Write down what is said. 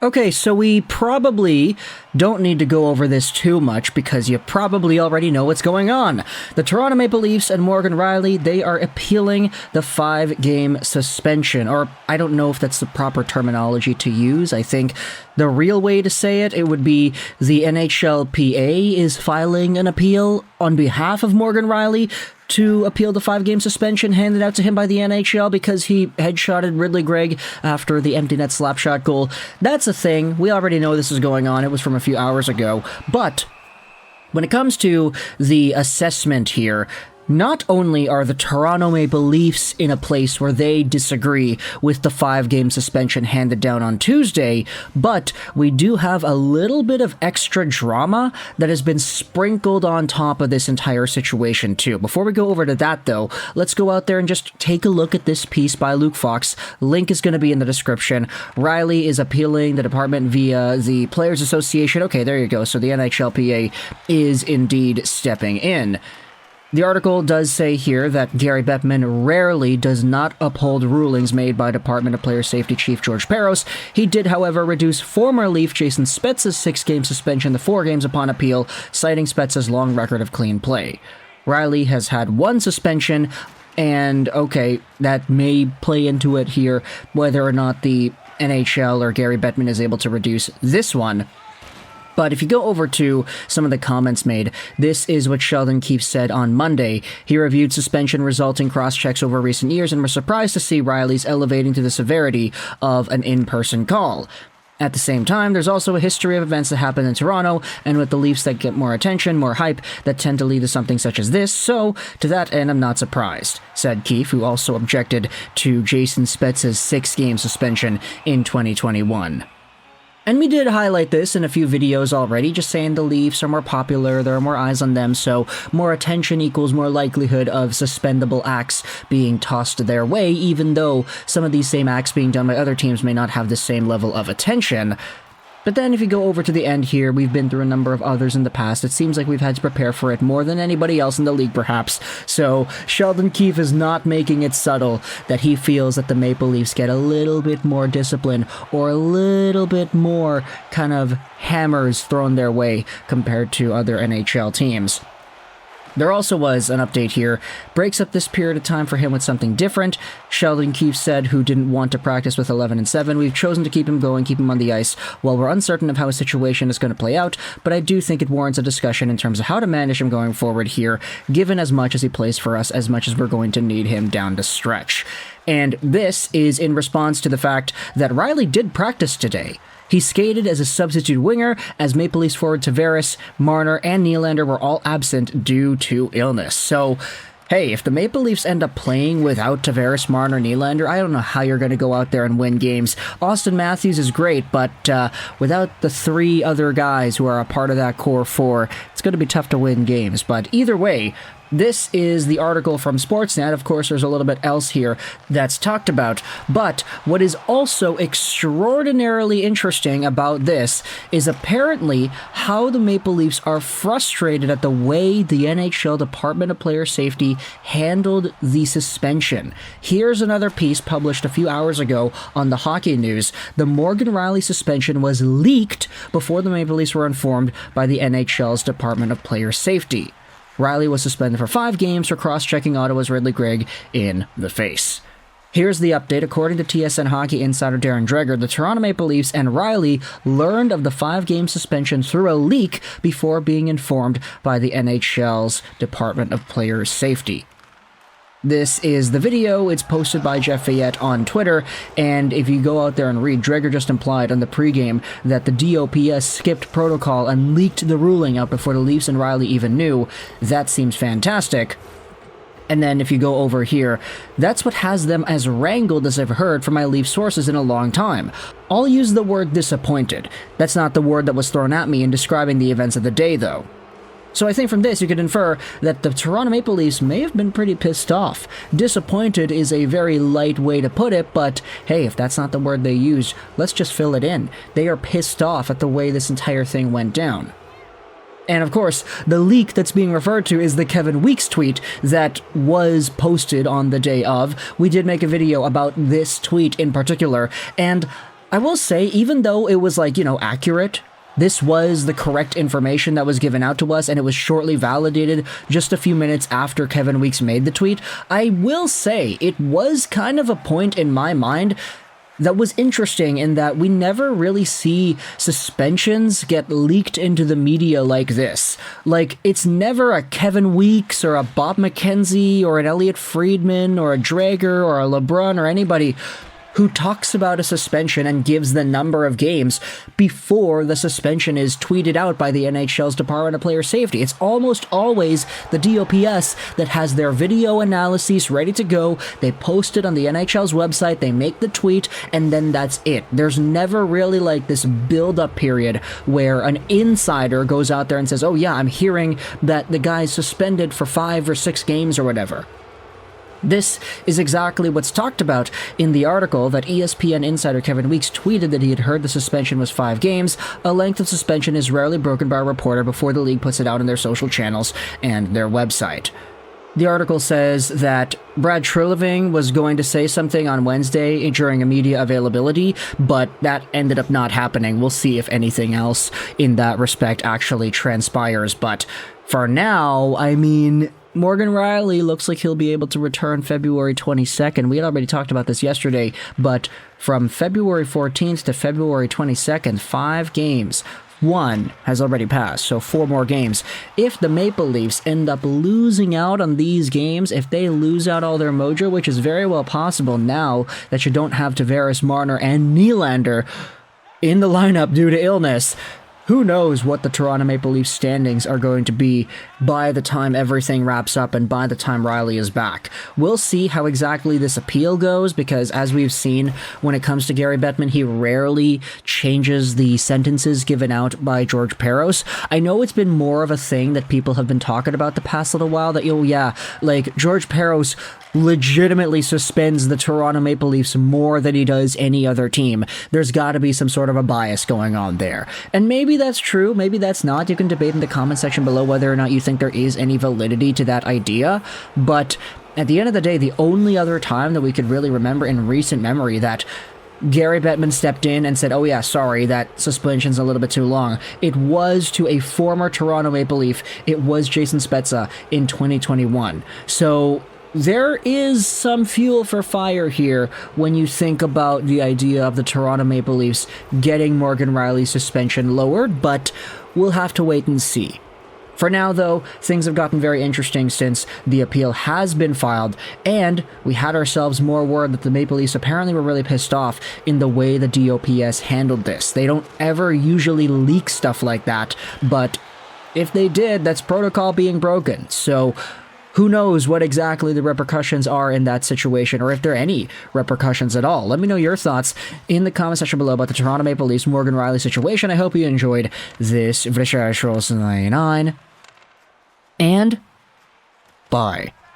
Okay, so we probably don't need to go over this too much because you probably already know what's going on. The Toronto Maple Leafs and Morgan Rielly, they are appealing the 5-game suspension, or I don't know if that's the proper terminology to use. I think the real way to say it would be the NHLPA is filing an appeal on behalf of Morgan Rielly to appeal the 5-game suspension handed out to him by the NHL because he headshotted Ridley Gregg after the empty net slapshot goal. That's a thing. We already know this is going on. It was from a few hours ago. But when it comes to the assessment here, not only are the Toronto Maple Leafs in a place where they disagree with the 5-game suspension handed down on Tuesday, but we do have a little bit of extra drama that has been sprinkled on top of this entire situation too. Before we go over to that though, let's go out there and just take a look at this piece by Luke Fox. Link is going to be in the description. Rielly is appealing the department via the Players Association. Okay, there you go. So the NHLPA is indeed stepping in. The article does say here that Gary Bettman rarely does not uphold rulings made by Department of Player Safety Chief George Parros. He did, however, reduce former Leaf Jason Spezza's 6-game suspension to 4 games upon appeal, citing Spezza's long record of clean play. Rielly has had 1 suspension, and okay, that may play into it here, whether or not the NHL or Gary Bettman is able to reduce this one. But if you go over to some of the comments made, this is what Sheldon Keefe said on Monday. He reviewed suspension resulting cross-checks over recent years and was surprised to see Rielly's elevating to the severity of an in-person call. At the same time, there's also a history of events that happen in Toronto, and with the Leafs that get more attention, more hype, that tend to lead to something such as this, so to that end, I'm not surprised, said Keefe, who also objected to Jason Spezza's 6-game suspension in 2021. And we did highlight this in a few videos already, just saying the Leafs are more popular, there are more eyes on them, so more attention equals more likelihood of suspendable acts being tossed their way, even though some of these same acts being done by other teams may not have the same level of attention. But then if you go over to the end here, we've been through a number of others in the past. It seems like we've had to prepare for it more than anybody else in the league, perhaps. So Sheldon Keefe is not making it subtle that he feels that the Maple Leafs get a little bit more discipline or a little bit more kind of hammers thrown their way compared to other NHL teams. There also was an update here, breaks up this period of time for him with something different. Sheldon Keefe said, who didn't want to practice with 11 and 7, we've chosen to keep him going, keep him on the ice, while we're uncertain of how his situation is going to play out, but I do think it warrants a discussion in terms of how to manage him going forward here, given as much as he plays for us, as much as we're going to need him down the stretch. And this is in response to the fact that Rielly did practice today. He skated as a substitute winger, as Maple Leafs forward Tavares, Marner, and Nylander were all absent due to illness. So, hey, if the Maple Leafs end up playing without Tavares, Marner, Nylander, I don't know how you're going to go out there and win games. Austin Matthews is great, but without the 3 other guys who are a part of that core 4, it's going to be tough to win games. But either way, this is the article from Sportsnet. Of course, there's a little bit else here that's talked about. But what is also extraordinarily interesting about this is apparently how the Maple Leafs are frustrated at the way the NHL Department of Player Safety handled the suspension. Here's another piece published a few hours ago on the Hockey News. The Morgan Rielly suspension was leaked before the Maple Leafs were informed by the NHL's Department of Player Safety. Rielly was suspended for 5 games for cross-checking Ottawa's Ridley Gregg in the face. Here's the update. According to TSN Hockey insider Darren Dreger, the Toronto Maple Leafs and Rielly learned of the 5-game suspension through a leak before being informed by the NHL's Department of Player Safety. This is the video. It's posted by Jeff Fayette on Twitter, and if you go out there and read, Dreger just implied on the pregame that the DOPS skipped protocol and leaked the ruling out before the Leafs and Rielly even knew. That seems fantastic. And then if you go over here, that's what has them as wrangled as I've heard from my Leaf sources in a long time. I'll use the word disappointed. That's not the word that was thrown at me in describing the events of the day, though. So I think from this you could infer that the Toronto Maple Leafs may have been pretty pissed off. Disappointed is a very light way to put it, but hey, if that's not the word they used, let's just fill it in. They are pissed off at the way this entire thing went down. And of course, the leak that's being referred to is the Kevin Weeks tweet that was posted on the day of. We did make a video about this tweet in particular, and I will say, even though it was like, accurate, this was the correct information that was given out to us, and it was shortly validated just a few minutes after Kevin Weeks made the tweet. I will say it was kind of a point in my mind that was interesting in that we never really see suspensions get leaked into the media like this. Like, it's never a Kevin Weeks or a Bob McKenzie or an Elliot Friedman or a Drager or a LeBrun or anybody who talks about a suspension and gives the number of games before the suspension is tweeted out by the NHL's Department of Player Safety. It's almost always the DOPS that has their video analyses ready to go. They post it on the NHL's website, they make the tweet, and then that's it. There's never really like this build-up period where an insider goes out there and says, oh yeah, I'm hearing that the guy's suspended for 5 or 6 games or whatever. This is exactly what's talked about in the article that ESPN insider Kevin Weeks tweeted that he had heard the suspension was 5 games. A length of suspension is rarely broken by a reporter before the league puts it out on their social channels and their website. The article says that Brad Treliving was going to say something on Wednesday during a media availability, but that ended up not happening. We'll see if anything else in that respect actually transpires. But for now, I mean, Morgan Rielly looks like he'll be able to return February 22nd. We had already talked about this yesterday, but from February 14th to February 22nd, 5 games. 1 has already passed, so 4 more games. If the Maple Leafs end up losing out on these games, if they lose out all their mojo, which is very well possible now that you don't have Tavares, Marner, and Nylander in the lineup due to illness, who knows what the Toronto Maple Leafs standings are going to be by the time everything wraps up and by the time Rielly is back. We'll see how exactly this appeal goes, because as we've seen when it comes to Gary Bettman, he rarely changes the sentences given out by George Parros. I know it's been more of a thing that people have been talking about the past little while, that, like George Parros legitimately suspends the Toronto Maple Leafs more than he does any other team. There's got to be some sort of a bias going on there. And maybe that's true, maybe that's not. You can debate in the comment section below whether or not you think there is any validity to that idea. But at the end of the day, the only other time that we could really remember in recent memory that Gary Bettman stepped in and said, oh yeah, sorry, that suspension's a little bit too long, it was to a former Toronto Maple Leaf. It was Jason Spezza in 2021. So there is some fuel for fire here when you think about the idea of the Toronto Maple Leafs getting Morgan Rielly's suspension lowered, but we'll have to wait and see. For now, though, things have gotten very interesting since the appeal has been filed, and we had ourselves more word that the Maple Leafs apparently were really pissed off in the way the DOPS handled this. They don't ever usually leak stuff like that, but if they did, that's protocol being broken. So who knows what exactly the repercussions are in that situation, or if there are any repercussions at all. Let me know your thoughts in the comment section below about the Toronto Maple Leafs Morgan Rielly situation. I hope you enjoyed this Recherche 99, and bye.